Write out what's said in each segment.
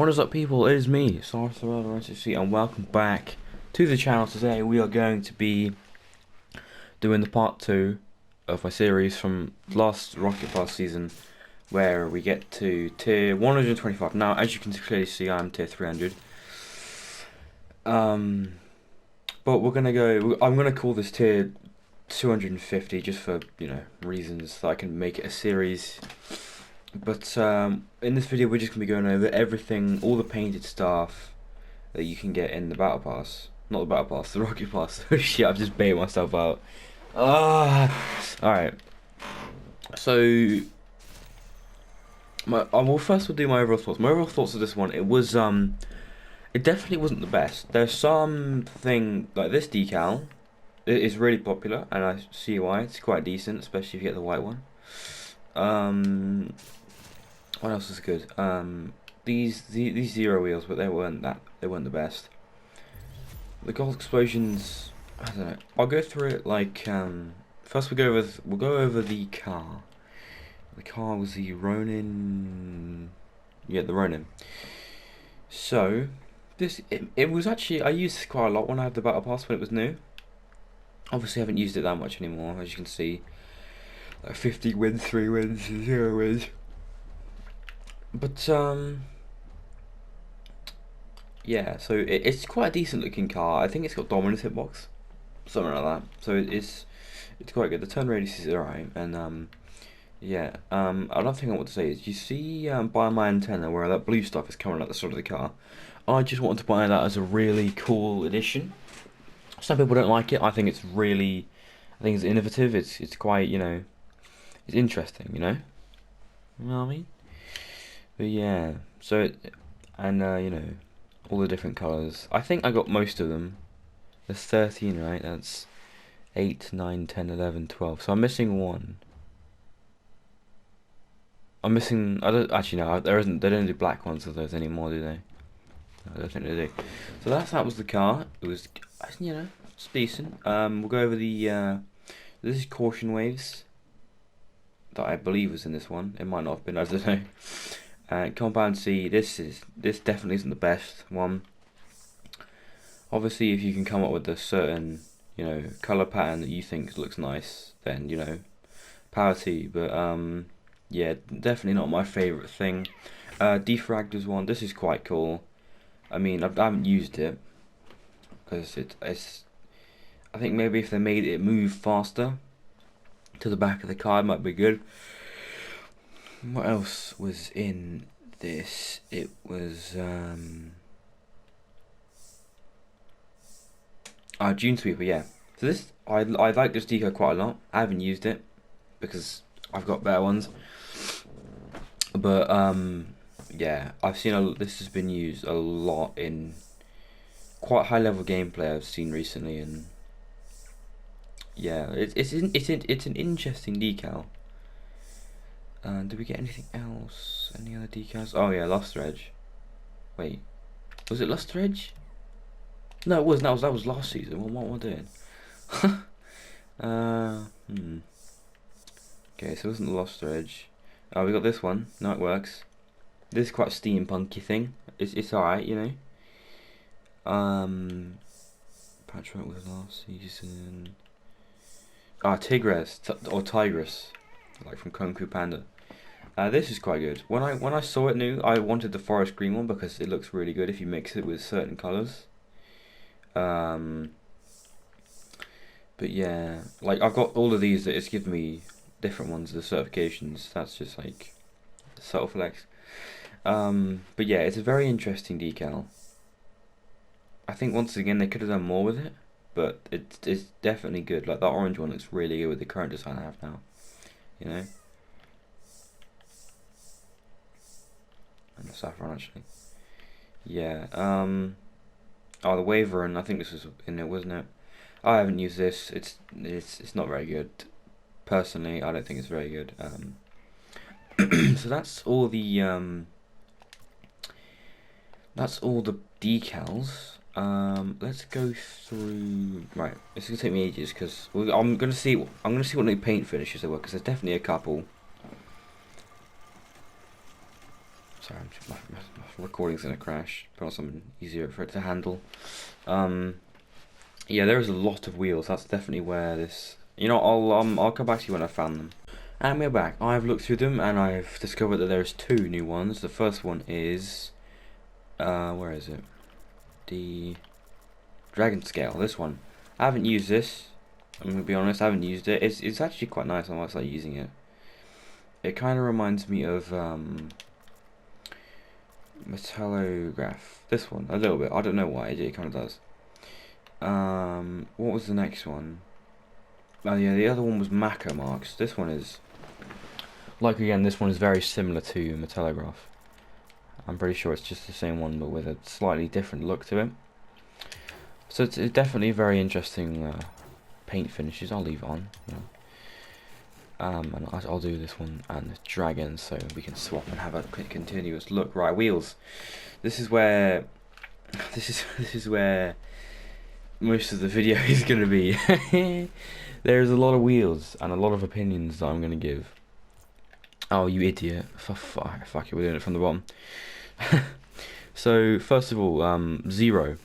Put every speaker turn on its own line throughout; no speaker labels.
What is up, people? It is me, SHAREfactory, and welcome back to the channel. Today we are going to be doing the part 2 of my series from last Rocket Pass season, where we get to tier 125. Now, as you can clearly see, I'm tier 300. But we're gonna go. I'm gonna call this tier 250 just for reasons that I can make it a series. But in this video, we're just gonna be going over everything, all the painted stuff that you can get in the battle pass. Not the battle pass, the rocket pass. Shit, I've just baited myself out. All right. So, we'll do my overall thoughts. My overall thoughts of this one. It definitely wasn't the best. There's something like this decal. It is really popular, and I see why. It's quite decent, especially if you get the white one. What else is good? These zero wheels, but they weren't the best. The gold explosions, I don't know. I'll go through it like first we'll go over the car. The car was the Ronin. Yeah, the Ronin. So it was actually, I used this quite a lot when I had the battle pass when it was new. Obviously I haven't used it that much anymore, as you can see. Like 50 wins, 3 wins, 0 wins. But yeah, so it's quite a decent looking car. I think it's got dominant hitbox, something like that. So it's quite good. The turn radius is alright, and yeah. Another thing I want to say is, you see by my antenna where that blue stuff is coming out the side of the car. I just wanted to buy that as a really cool addition. Some people don't like it. I think it's innovative. It's quite, it's interesting, You know what I mean? But yeah, so all the different colours. I think I got most of them. There's 13, right? That's 8, 9, 10, 11, 12. So I'm missing one. I'm missing. I don't actually no. There isn't. They don't do black ones of those anymore, do they? No, I don't think they do. So that was the car. It was, it's decent. We'll go over the. This is caution waves. That I believe was in this one. It might not have been. I don't know. Compound C, this definitely isn't the best one. Obviously, if you can come up with a certain, color pattern that you think looks nice, then, power to you. But, yeah, definitely not my favorite thing. Defragged is one. This is quite cool. I mean, I haven't used it, because it's, I think maybe if they made it move faster to the back of the car, it might be good. What else was in this? It was Dune Sweeper, yeah. So this, I like this deco quite a lot. I haven't used it because I've got better ones. But yeah, I've seen this has been used a lot in quite high level gameplay I've seen recently, and yeah, it's an interesting decal. Did we get anything else? Any other decals? Oh yeah, Luster Edge. Wait, was it Luster Edge? No, it wasn't. That was last season. What am I doing? Okay, so it wasn't the Luster Edge. Oh, we got this one. No, it works. This is quite a steampunky thing. It's alright, Patchwork was last season. Tigres or Tigress, like from Kung Fu Panda. This is quite good. When I saw it new, I wanted the forest green one because it looks really good if you mix it with certain colours. But yeah, like I've got all of these that it's given me different ones, the certifications. That's just like subtle flex. But yeah, it's a very interesting decal. I think once again they could have done more with it, but it's definitely good. Like that orange one looks really good with the current design I have now. And the saffron actually. Yeah. Oh, the Waverin. I think this was in it, wasn't it? I haven't used this. It's not very good. Personally, I don't think it's very good. So that's all the decals. Let's go through. Right, it's gonna take me ages because I'm gonna see what new paint finishes there were, because there's definitely a couple. Sorry, my recording's gonna crash. Put on something easier for it to handle. Yeah, there is a lot of wheels. That's definitely where this. You know, I'll come back to you when I found them. And we're back. I've looked through them and I've discovered that there's 2 new ones. The first one is, where is it? The Dragon Scale. This one. I haven't used this. I'm gonna be honest. I haven't used it. It's actually quite nice. I might start using it. It kind of reminds me of Metallograph. This one a little bit. I don't know why it kind of does. What was the next one? Oh yeah, the other one was Macro Marks. This one is like, again, this one is very similar to Metallograph. I'm pretty sure it's just the same one, but with a slightly different look to it. So it's definitely very interesting paint finishes. I'll leave it on. You know. And I'll do this one and the dragon, so we can swap and have a continuous look. Right, wheels. This is where this is where most of the video is going to be. There's a lot of wheels and a lot of opinions that I'm going to give. Oh, you idiot. Fuck it, we're doing it from the bottom. So, first of all, Zero.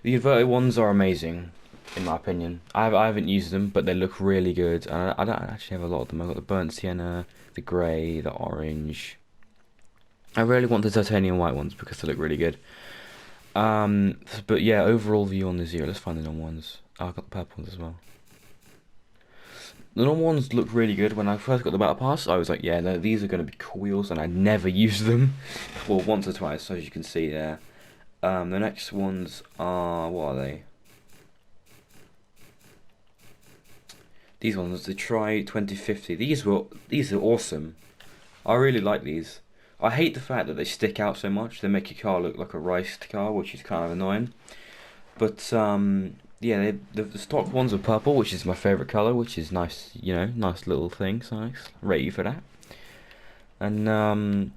The inverted ones are amazing, in my opinion. I haven't used them, but they look really good. And I don't actually have a lot of them. I've got the burnt sienna, the grey, the orange. I really want the titanium white ones because they look really good. But yeah, overall view on the Zero. Let's find the normal ones. Oh, I've got the purple ones as well. The normal ones look really good. When I first got the battle pass, I was like, yeah, no, these are going to be cool wheels, and I never used them. Well, once or twice, so as you can see there. The next ones are, what are they? These ones, the Tri 2050. These are awesome. I really like these. I hate the fact that they stick out so much. They make your car look like a raced car, which is kind of annoying. But yeah, the stock ones are purple, which is my favourite colour, which is nice, you know, nice little thing, so nice. Rate you for that. And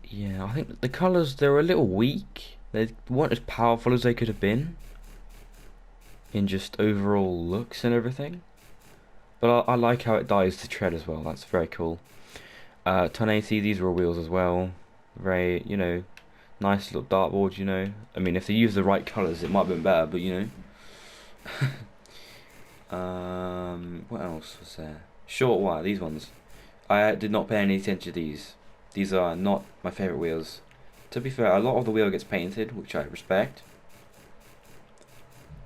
yeah, I think the colours, they're a little weak. They weren't as powerful as they could have been in just overall looks and everything. But I like how it dyes the tread as well. That's very cool. 1080, these were wheels as well. Very, you know, nice little dartboard, you know. I mean, if they use the right colours, it might have been better, but you know. What else was there? Short wire, these ones. I did not pay any attention to these. These are not my favourite wheels. To be fair, a lot of the wheel gets painted, which I respect.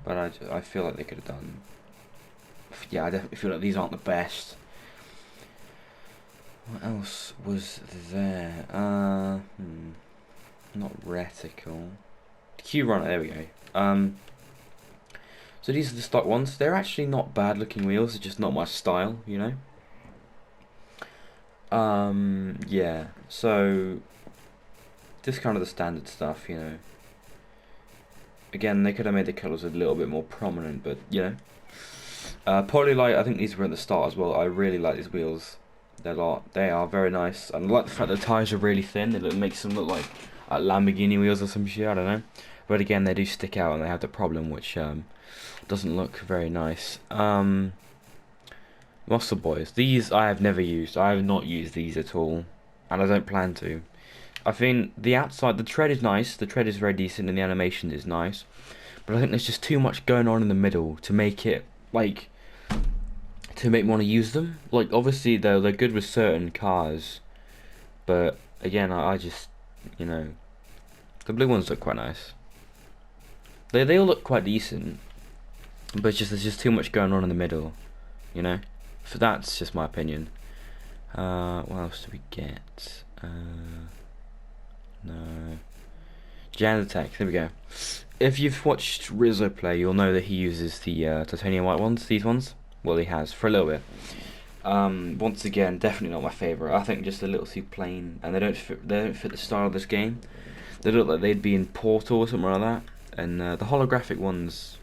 But I feel like they could have done. Yeah, I definitely feel like these aren't the best. What else was there? Not reticle. Q runner. There we go. So these are the stock ones. They're actually not bad looking wheels. They're just not my style, you know. Yeah. So just kind of the standard stuff, you know. Again, they could have made the colours a little bit more prominent, but you know. Polylite, I think these were at the start as well. I really like these wheels. They are very nice. And I like the fact that the tyres are really thin. It makes them look like Lamborghini wheels or some shit, I don't know. But again, they do stick out and they have the problem, which doesn't look very nice. Muscle Boys. These I have never used. I have not used these at all. And I don't plan to. I think the outside, the tread is nice. The tread is very decent and the animation is nice. But I think there's just too much going on in the middle to make it, like, to make me want to use them. Like, obviously, they're good with certain cars. But, again, I just, you know, the blue ones look quite nice. They all look quite decent. But there's just too much going on in the middle, you know? So that's just my opinion. What else do we get? No. Janatech, there we go. If you've watched Rizzo play, you'll know that he uses the titanium white ones, these ones. Well, he has, for a little bit. Once again, definitely not my favourite. I think just a little too plain, and they don't fit the style of this game. They look like they'd be in Portal or something like that. And the holographic ones,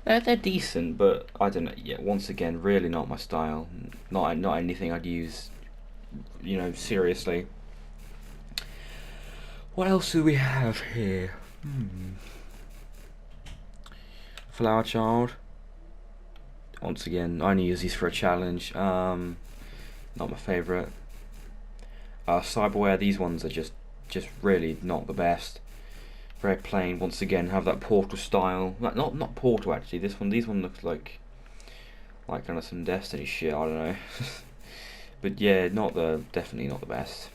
they're decent, but I don't know. Yeah, once again, really not my style. Not anything I'd use, you know, seriously. What else do we have here? Flower Child. Once again, I only use these for a challenge. Not my favourite. Cyberware, these ones are just really not the best. Very plain. Once again, have that Portal style. Not Portal actually. These one looks like kind of some Destiny shit. I don't know. But yeah, definitely not the best.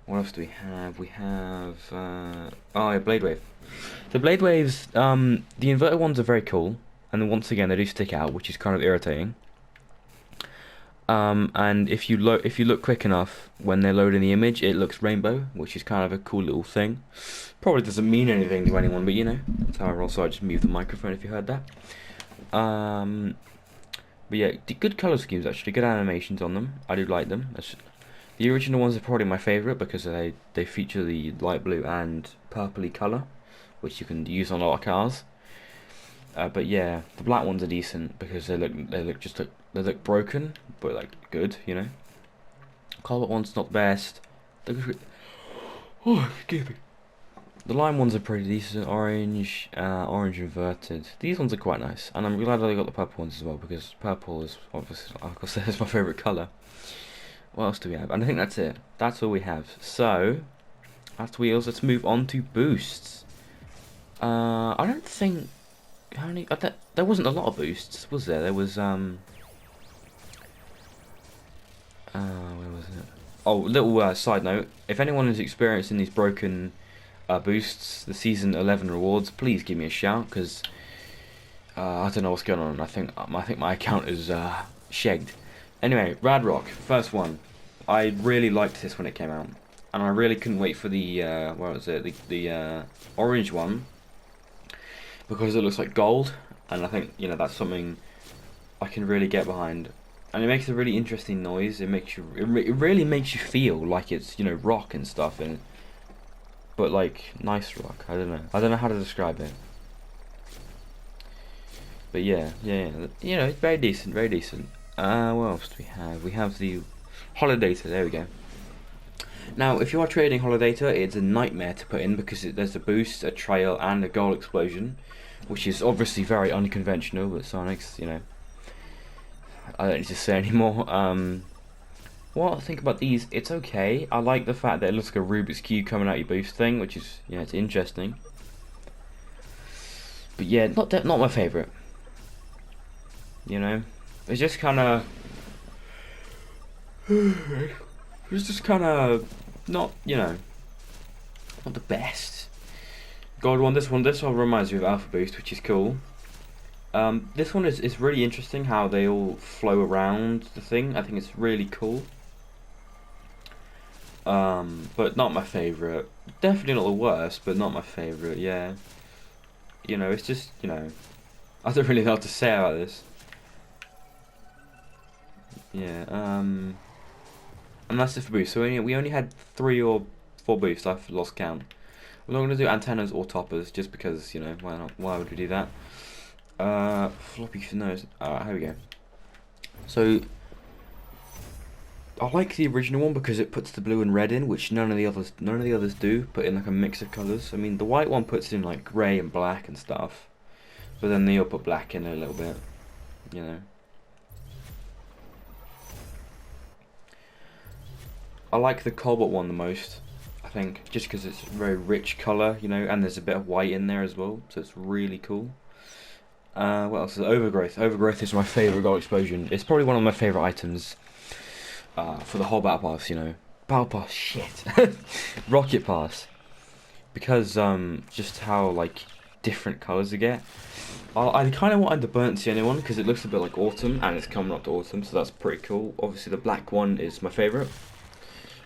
What else do we have? We have oh yeah, Blade Wave. The Blade Waves, the inverted ones are very cool, and then once again they do stick out, which is kind of irritating. And if you look quick enough when they're loading the image, it looks rainbow, which is kind of a cool little thing. Probably doesn't mean anything to anyone, but you know, that's how I roll. So I just moved the microphone if you heard that. But yeah, good color schemes actually, good animations on them. I do like them. The original ones are probably my favourite because they feature the light blue and purpley colour, which you can use on a lot of cars. But yeah, the black ones are decent because they look broken, but like good, you know. Cobalt one's not the best. Oh, excuse me. The lime ones are pretty decent. Orange inverted. These ones are quite nice, and I'm glad I got the purple ones as well because purple is obviously, like I said, is my favourite colour. What else do we have? And I think that's it. That's all we have. So after wheels, let's move on to boosts. I don't think how many. There wasn't a lot of boosts, was there? There was where was it? Oh, little side note. If anyone is experiencing these broken boosts, the season 11 rewards, please give me a shout because I don't know what's going on. I think my account is shagged. Anyway, Radrock, first one. I really liked this when it came out, and I really couldn't wait for the what was it? The orange one because it looks like gold, and I think that's something I can really get behind. And it makes a really interesting noise. It really makes you feel like it's rock and stuff, but like nice rock. I don't know how to describe it. But yeah, it's very decent, very decent. What else do we have? We have the Holodata. There we go. Now, if you are trading Holodata, it's a nightmare to put in because there's a boost, a trail, and a goal explosion, which is obviously very unconventional. But Sonic's, I don't need to say anymore. What I think about these, it's okay. I like the fact that it looks like a Rubik's Cube coming out your boost thing, which is it's interesting. But yeah, not my favourite. It's just kind of. It's just kind of not the best. Gold one, this one reminds me of Alpha Boost, which is cool. This one is really interesting how they all flow around the thing. I think it's really cool. But not my favourite. Definitely not the worst, but not my favourite. Yeah. It's just I don't really know what to say about this. Yeah. And that's it for boosts. So we only had 3 or 4 boosts. I've lost count. We're not going to do antennas or toppers just because why not? Why would we do that? Floppy nose. Alright, here we go. So I like the original one because it puts the blue and red in, which none of the others do. Put in like a mix of colours. I mean, the white one puts in like grey and black and stuff, but then they all put black in a little bit. I like the cobalt one the most, I think, just because it's a very rich colour, and there's a bit of white in there as well, so it's really cool. What else is Overgrowth? Overgrowth is my favourite gold explosion. It's probably one of my favourite items for the whole Battle Pass, Battle Pass, shit. Rocket Pass. Because just how, like, different colours you get. I kind of wanted the Burnt Sienna one because it looks a bit like autumn, and it's coming up to autumn, so that's pretty cool. Obviously the black one is my favourite.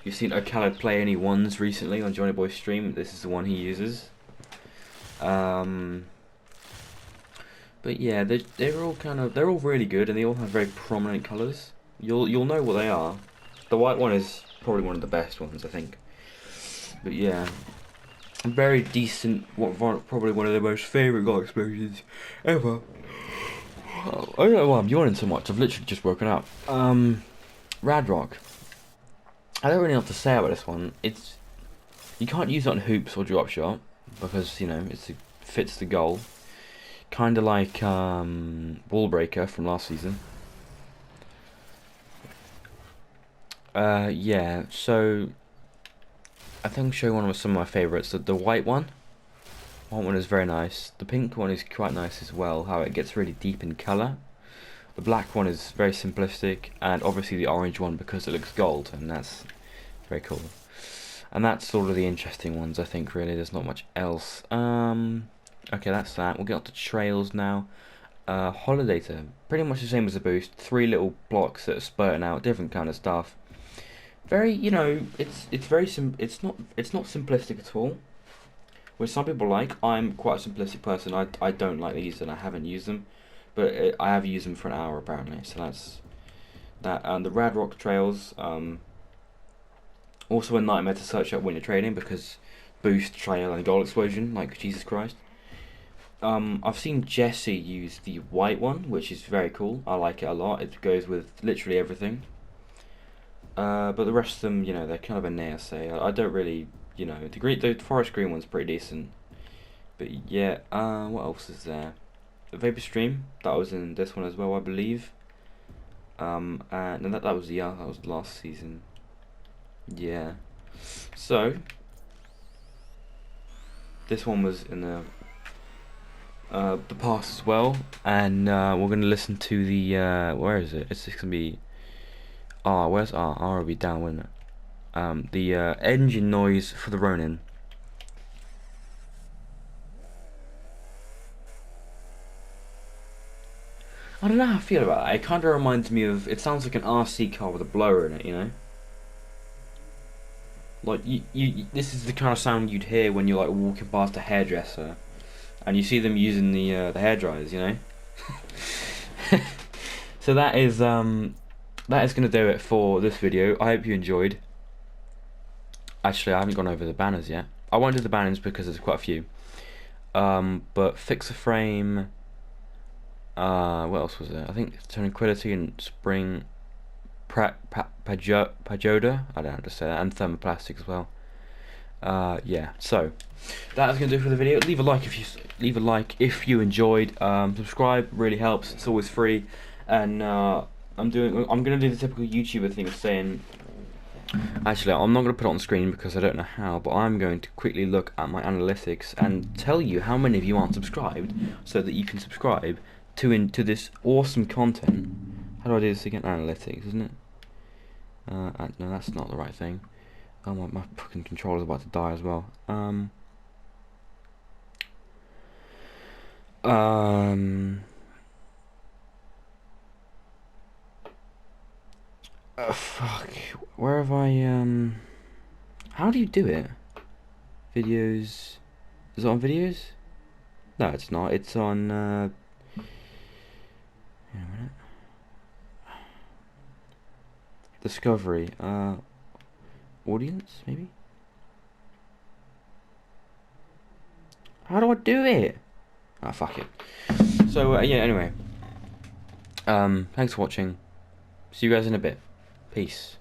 You've seen O'Callaghan play any ones recently on Johnny Boy's stream. This is the one he uses. But yeah, they're all really good, and they all have very prominent colours. You'll know what they are. The white one is probably one of the best ones, I think. But yeah, very decent. Probably one of the most favourite gold explosions ever. I don't know why I'm yawning so much. I've literally just woken up. Radrock. I don't really know what to say about this one. You can't use it on hoops or drop shot because it fits the goal. Kind of like Wall Breaker from last season. Yeah, so I think I'll show you one of some of my favourites. The white one. The white one is very nice. The pink one is quite nice as well, how it gets really deep in colour. The black one is very simplistic, and obviously the orange one because it looks gold, and that's very cool. And that's sort of the interesting ones, I think, really. There's not much else. Okay, that's that. We'll get on to trails now. Holiday term. Pretty much the same as the boost. 3 little blocks that are spurting out different kind of stuff. Very, it's very it's not simplistic at all. Which some people like. I'm quite a simplistic person. I don't like these and I haven't used them, but I have used them for an hour apparently. So that's that. And the Rad Rock trails. Also a nightmare to search up when you're trading because boost, trail, and gold explosion. Like Jesus Christ. I've seen Jesse use the white one, which is very cool. I like it a lot. It goes with literally everything. But the rest of them, they're kind of a naysay. I don't really, the forest green one's pretty decent. But yeah, what else is there? The Vapor Stream, that was in this one as well, I believe. And that was that was last season. Yeah. So this one was in the past as well, and we're gonna listen to the where is it? It's gonna be R. Where's R? R will be down, wouldn't it? The engine noise for the Ronin. I don't know how I feel about that. It kind of reminds me of. It sounds like an RC car with a blower in it, Like this is the kind of sound you'd hear when you're like walking past a hairdresser, and you see them using the hair dryers, So that is gonna do it for this video. I hope you enjoyed. Actually, I haven't gone over the banners yet. I won't do the banners because there's quite a few. But fix a frame. What else was there? I think Tranquility and Spring Pagoda. I don't know how to say that, and Thermoplastic as well. Yeah. So that's gonna do it for the video. Leave a like if you enjoyed. Subscribe really helps. It's always free, and I'm gonna do the typical YouTuber thing of saying. Actually, I'm not going to put it on screen because I don't know how, but I'm going to quickly look at my analytics and tell you how many of you aren't subscribed so that you can subscribe to this awesome content. How do I do this again? Analytics, isn't it? No, that's not the right thing. Oh, my fucking controller's about to die as well. Fuck. Where have I, how do you do it? Videos. Is it on videos? No, it's not. It's on, wait a minute. Discovery. Audience, maybe? How do I do it? Ah, fuck it. So, yeah, anyway. Thanks for watching. See you guys in a bit. Peace.